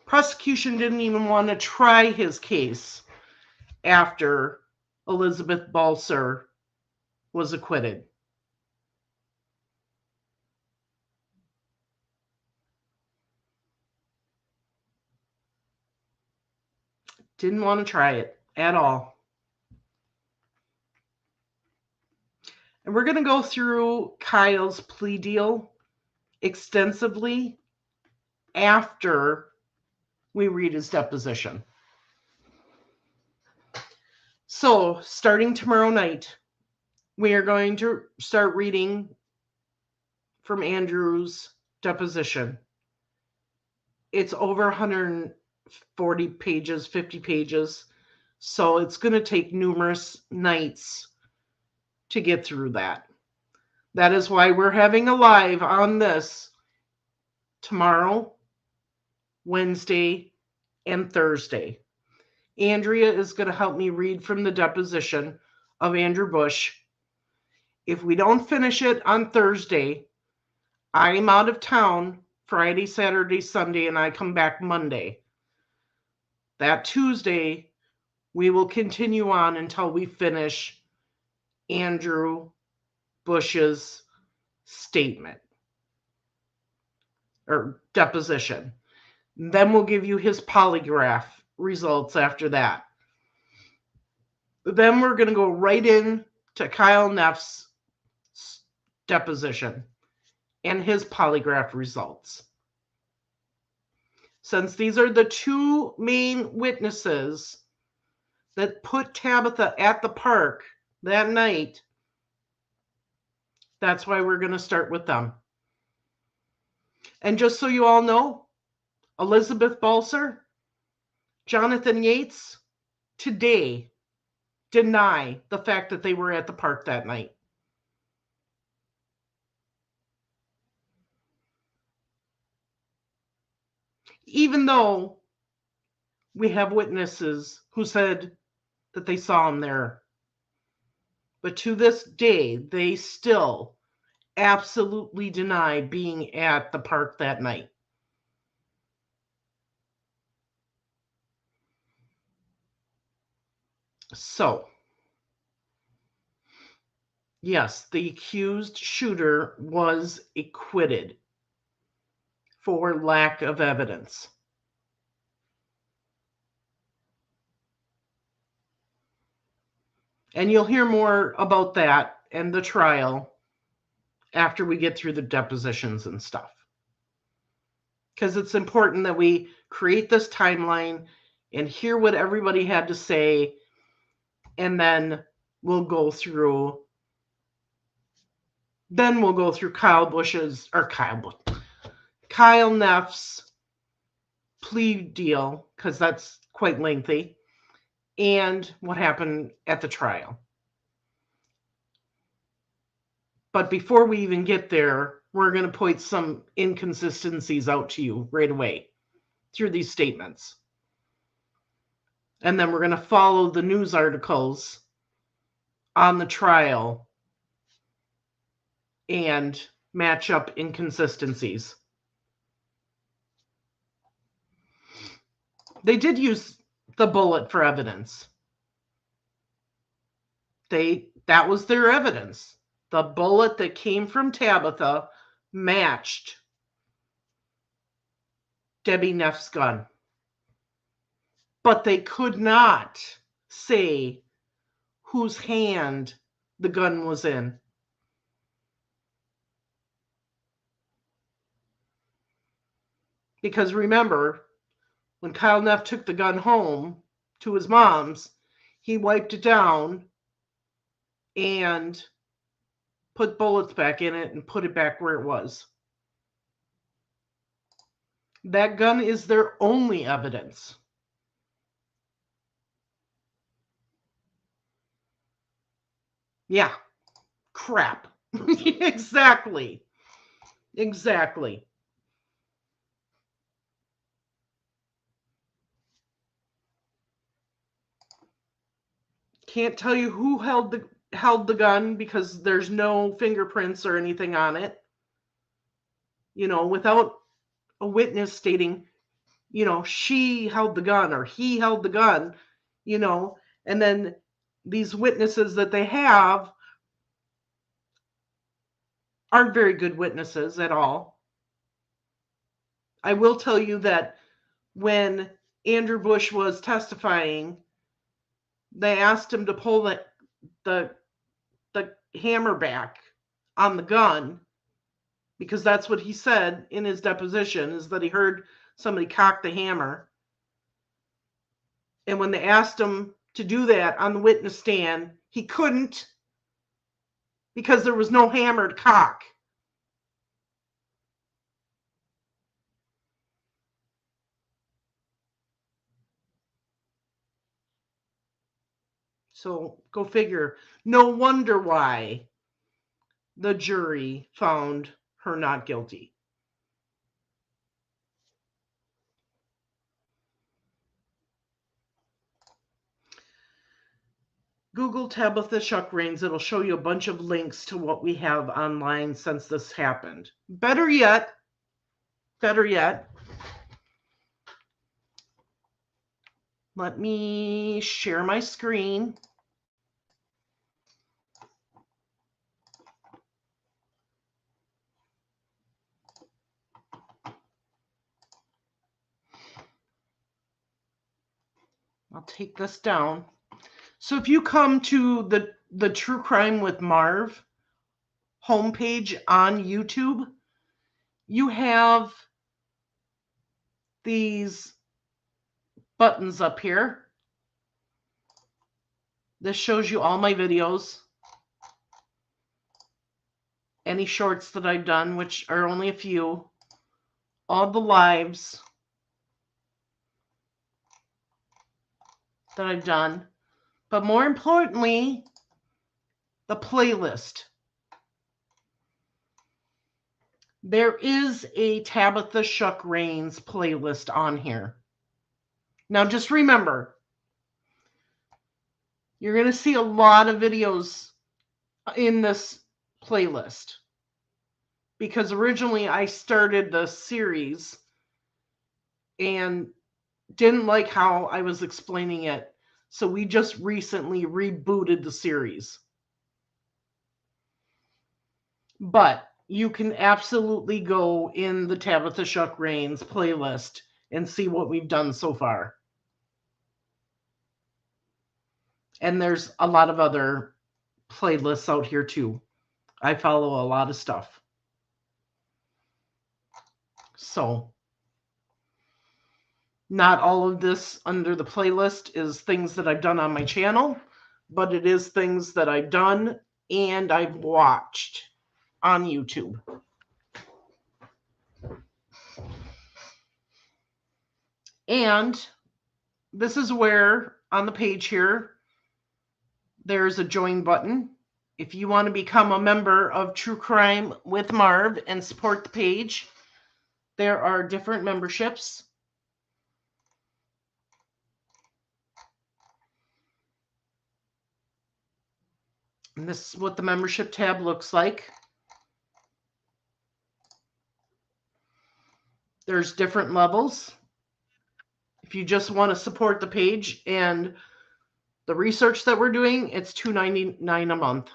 Prosecution didn't even want to try his case after Elizabeth Balser was acquitted. Didn't want to try it at all. And we're going to go through Kyle's plea deal extensively after we read his deposition. So, starting tomorrow night, we are going to start reading from Andrew's deposition. It's over 140 pages, 50 pages. So it's going to take numerous nights to get through that. That is why we're having a live on this tomorrow, Wednesday, and Thursday. Andrea is going to help me read from the deposition of Andrew Bush. If we don't finish it on Thursday, I'm out of town Friday, Saturday, Sunday, and I come back Monday. That Tuesday, we will continue on until we finish Andrew Bush's statement or deposition. Then we'll give you his polygraph results after that. Then we're going to go right in to Kyle Neff's deposition and his polygraph results. Since these are the two main witnesses that put Tabitha at the park that night, that's why we're going to start with them. And just so you all know, Elizabeth Balser, Jonathan Yates, today deny the fact that they were at the park that night. Even though we have witnesses who said that they saw him there. But to this day, they still absolutely deny being at the park that night. So, yes, the accused shooter was acquitted for lack of evidence. And you'll hear more about that and the trial after we get through the depositions and stuff. Because it's important that we create this timeline and hear what everybody had to say, and then we'll go through Kyle Neff's plea deal, because that's quite lengthy, and what happened at the trial. But before we even get there, we're going to point some inconsistencies out to you right away through these statements. And then we're going to follow the news articles on the trial and match up inconsistencies. They did use the bullet for evidence. That was their evidence. The bullet that came from Tabitha matched Debbie Neff's gun. But they could not say whose hand the gun was in. Because remember, when Kyle Neff took the gun home to his mom's, he wiped it down and put bullets back in it and put it back where it was. That gun is their only evidence. Yeah. Crap. Exactly. Exactly. Can't tell you who held the gun because there's no fingerprints or anything on it. You know, without a witness stating, you know, she held the gun or he held the gun, you know, and then these witnesses that they have aren't very good witnesses at all. I will tell you that when Andrew Bush was testifying, they asked him to pull the hammer back on the gun, because that's what he said in his deposition, is that he heard somebody cock the hammer. And when they asked him to do that on the witness stand, he couldn't, because there was no hammer to cock. So go figure. No wonder why the jury found her not guilty. Google Tabitha Shuck Raines. It'll show you a bunch of links to what we have online since this happened. Better yet, let me share my screen. I'll take this down. So if you come to the True Crime with Marv homepage on YouTube, you have these buttons up here. This shows you all my videos, any shorts that I've done, which are only a few, all the lives that I've done, but more importantly, the playlist. There is a Tabitha Shuck Raines playlist on here. Now just remember, you're going to see a lot of videos in this playlist, because originally I started the series and didn't like how I was explaining it. So we just recently rebooted the series. But you can absolutely go in the Tabitha Shuck Raines playlist and see what we've done so far. And there's a lot of other playlists out here too. I follow a lot of stuff. So not all of this under the playlist is things that I've done on my channel, but it is things that I've done and I've watched on YouTube. And this is where on the page here, there's a join button. If you want to become a member of True Crime with Marv and support the page, there are different memberships. And this is what the membership tab looks like. There's different levels. If you just want to support the page and the research that we're doing, it's $2.99 a month.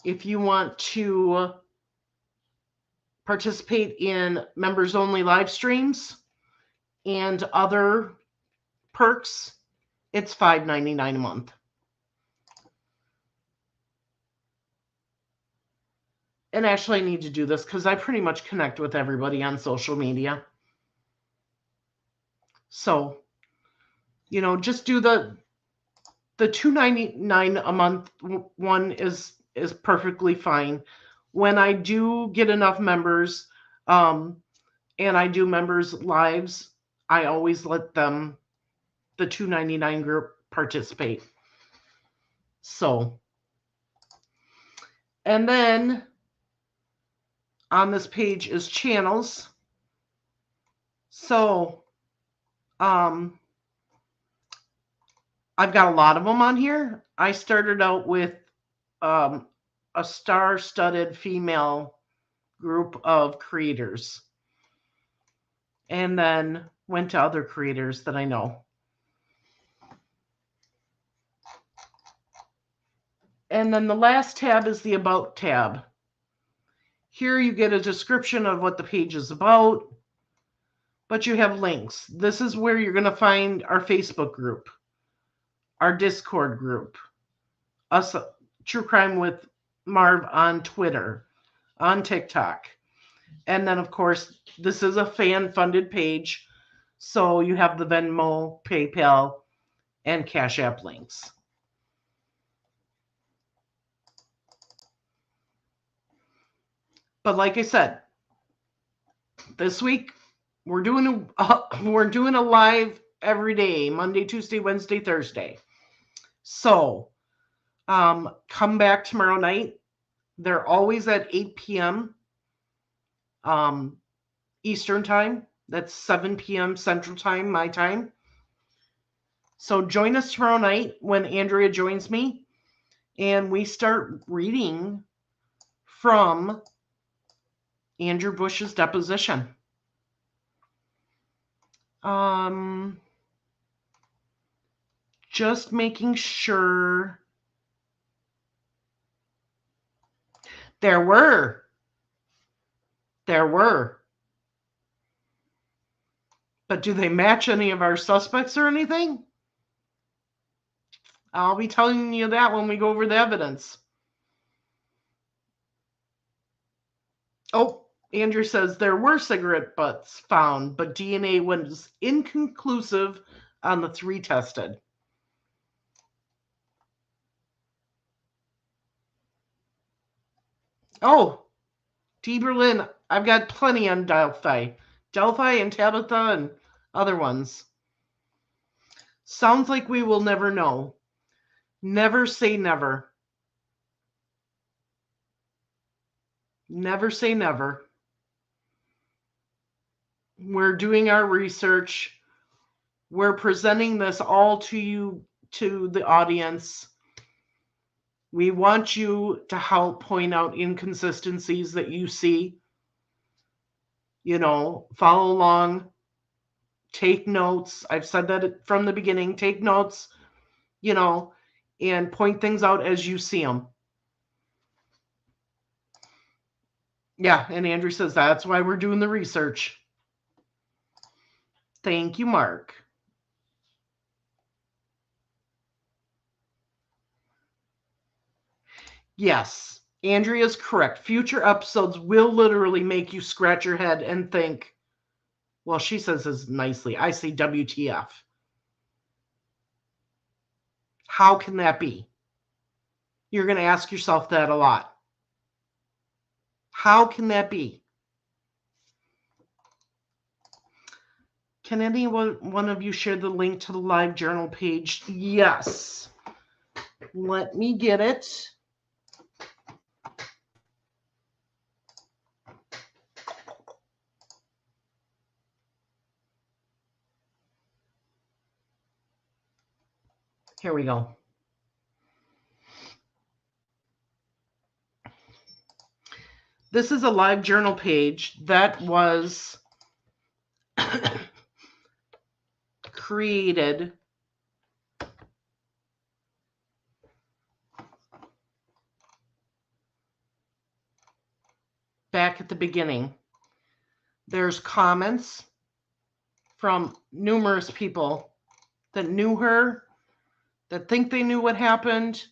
If you want to participate in members-only live streams and other perks, it's $5.99 a month. And actually, I need to do this because I pretty much connect with everybody on social media. So, just do the $2.99 a month one is perfectly fine. When I do get enough members, and I do members lives, I always let them, the $2.99 group, participate. So, and then on this page is channels. So, I've got a lot of them on here. I started out with a star-studded female group of creators, and then went to other creators that I know. And then the last tab is the About tab. Here you get a description of what the page is about, but you have links. This is where you're going to find our Facebook group, our Discord group, us True Crime with Marv on Twitter, on TikTok. And then, of course, this is a fan-funded page, so you have the Venmo, PayPal, and Cash App links. But like I said, this week we're doing a live every day, Monday, Tuesday, Wednesday, Thursday. So come back tomorrow night. They're always at 8 p.m. Eastern time. That's 7 p.m. Central time, my time. So join us tomorrow night when Andrea joins me, and we start reading from Andrew Bush's deposition. Just making sure. There were. But do they match any of our suspects or anything? I'll be telling you that when we go over the evidence. Oh, Andrew says there were cigarette butts found, but DNA was inconclusive on the 3 tested. Oh, T. Berlin, I've got plenty on Delphi. Delphi and Tabitha and other ones. Sounds like we will never know. Never say never. Never say never. We're doing our research. We're presenting this all to you, to the audience. We want you to help point out inconsistencies that you see. Follow along. Take notes. I've said that from the beginning. Take notes, and point things out as you see them. Yeah, and Andrew says that's why we're doing the research. Thank you, Mark. Yes, Andrea's correct. Future episodes will literally make you scratch your head and think, well, she says this nicely. I say WTF. How can that be? You're going to ask yourself that a lot. How can that be? Can any one of you share the link to the live journal page? Yes. Let me get it. Here we go. This is a live journal page that was created beginning, there's comments from numerous people that knew her, that think they knew what happened.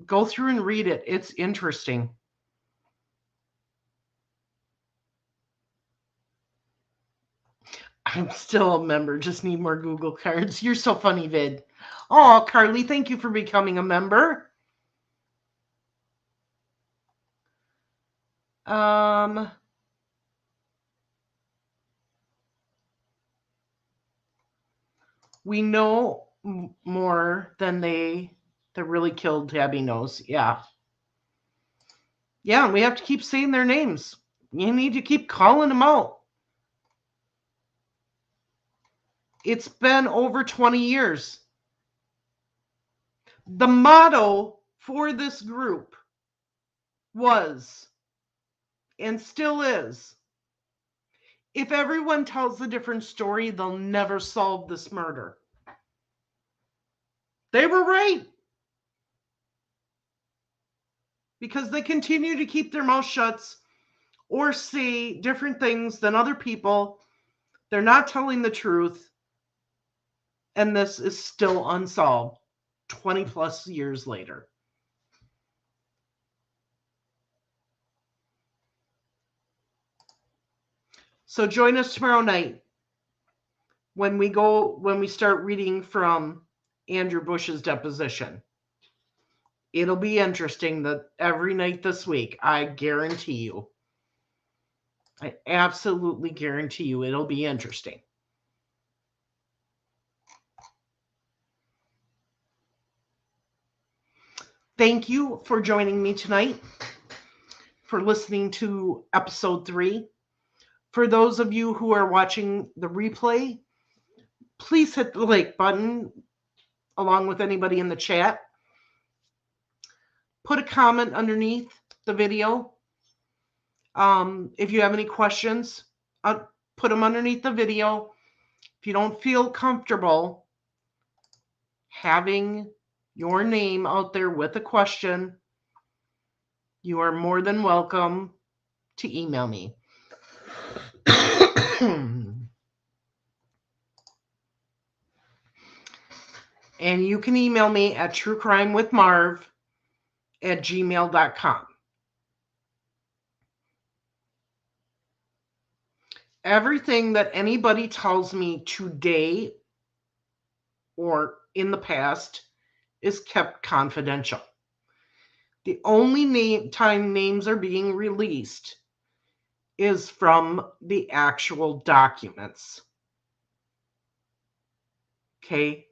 Go through and read it. It's interesting. I'm still a member. Just need more Google cards. You're so funny, Vid. Oh, Carly, thank you for becoming a member. We know more than that really killed Tabby knows. Yeah. Yeah, we have to keep saying their names. You need to keep calling them out. It's been over 20 years. The motto for this group was, and still is, if everyone tells a different story, they'll never solve this murder. They were right. Because they continue to keep their mouth shut or say different things than other people. They're not telling the truth. And this is still unsolved 20 plus years later. So join us tomorrow night when we start reading from Andrew Bush's deposition. It'll be interesting that every night this week, I guarantee you. I absolutely guarantee you it'll be interesting. Thank you for joining me tonight, for listening to episode 3. For those of you who are watching the replay, please hit the like button along with anybody in the chat. Put a comment underneath the video. If you have any questions, put them underneath the video. If you don't feel comfortable having your name out there with a question, you are more than welcome to email me. And you can email me at truecrimewithmarv@gmail.com. Everything that anybody tells me today or in the past is kept confidential. The only time names are being released is from the actual documents. Okay?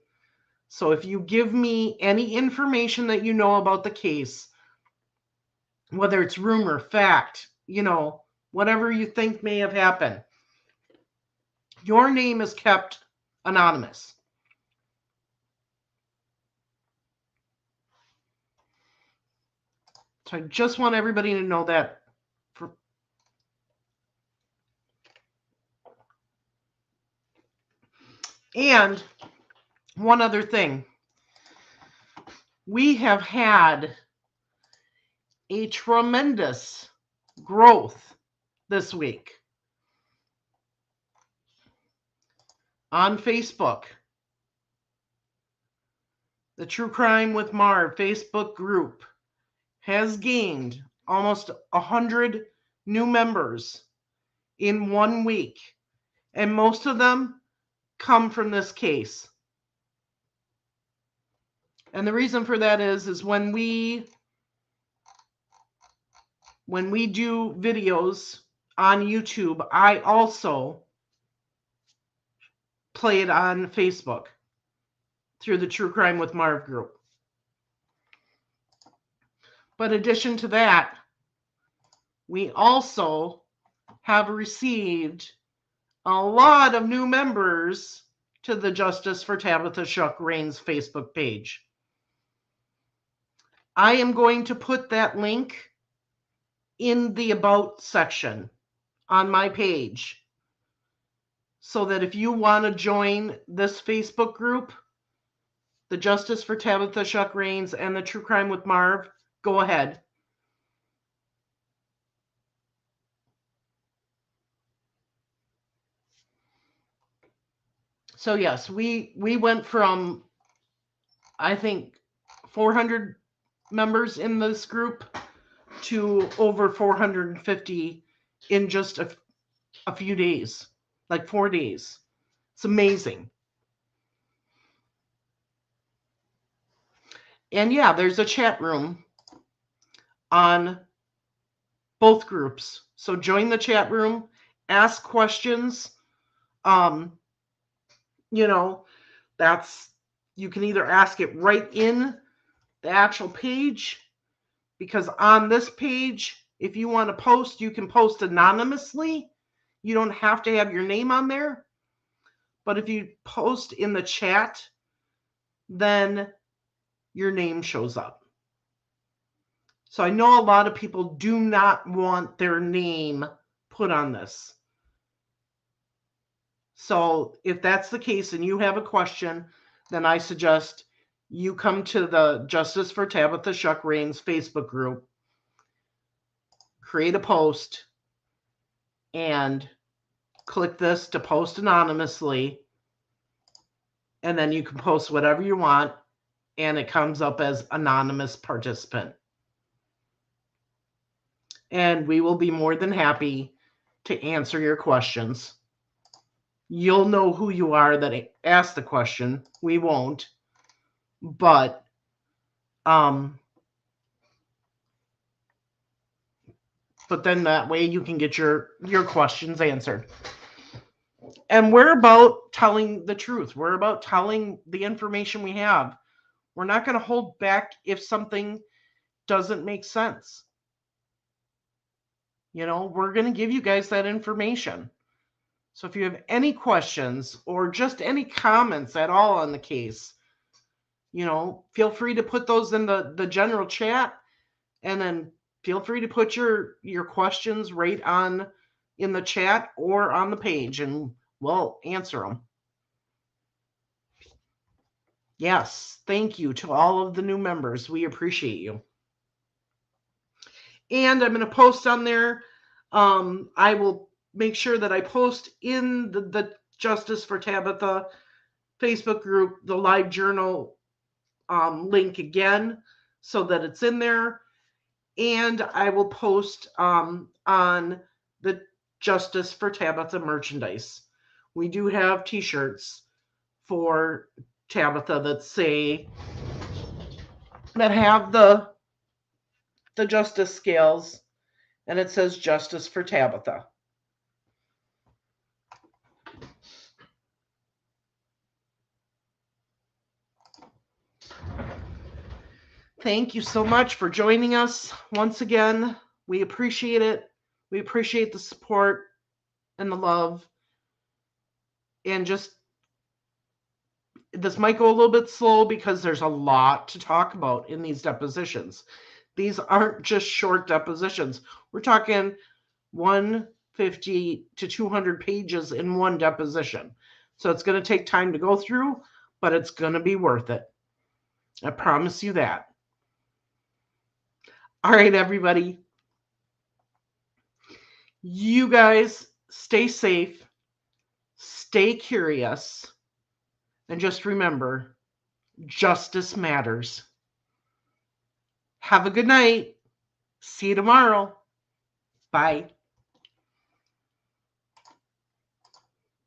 So if you give me any information that you know about the case, whether it's rumor, fact, whatever you think may have happened, your name is kept anonymous. So I just want everybody to know that. And one other thing. We have had a tremendous growth this week on Facebook. The True Crime with Marv Facebook group has gained almost 100 new members in 1 week. And most of them come from this case. And the reason for that is when we do videos on YouTube, I also play it on Facebook through the True Crime with Marv group. But in addition to that, we also have received a lot of new members to the Justice for Tabitha Shuck Raines Facebook page. I am going to put that link in the About section on my page so that if you want to join this Facebook group, the Justice for Tabitha Shuck Raines and the True Crime with Marv, go ahead. So yes, we went from, I think, 400 members in this group to over 450 in just a few days, like 4 days. It's amazing. And yeah, there's a chat room on both groups. So join the chat room, ask questions. You know, you can either ask it right in the actual page, because on this page, if you want to post, you can post anonymously. You don't have to have your name on there. But if you post in the chat, then your name shows up. So I know a lot of people do not want their name put on this. So if that's the case and you have a question, then I suggest you come to the Justice for Tabitha Shuck Raines Facebook group, create a post, and click this to post anonymously. And then you can post whatever you want, and it comes up as anonymous participant. And we will be more than happy to answer your questions. You'll know who you are that asked the question. We won't. But then that way you can get your questions answered. And we're about telling the truth. We're about telling the information we have. We're not going to hold back if something doesn't make sense. We're going to give you guys that information. So if you have any questions or just any comments at all on the case, feel free to put those in the general chat, and then feel free to put your questions right on in the chat or on the page, and we'll answer them. Yes, thank you to all of the new members. We appreciate you. And I'm going to post on there. I will make sure that I post in the Justice for Tabitha Facebook group the live journal link again, so that it's in there. And I will post on the Justice for Tabitha merchandise. We do have t-shirts for Tabitha that have the justice scales, and it says Justice for Tabitha. Thank you so much for joining us once again. We appreciate it. We appreciate the support and the love. And just, this might go a little bit slow because there's a lot to talk about in these depositions. These aren't just short depositions. We're talking 150 to 200 pages in one deposition. So it's going to take time to go through, but it's going to be worth it. I promise you that. All right, everybody. You guys stay safe, stay curious, and just remember, justice matters. Have a good night. See you tomorrow. Bye.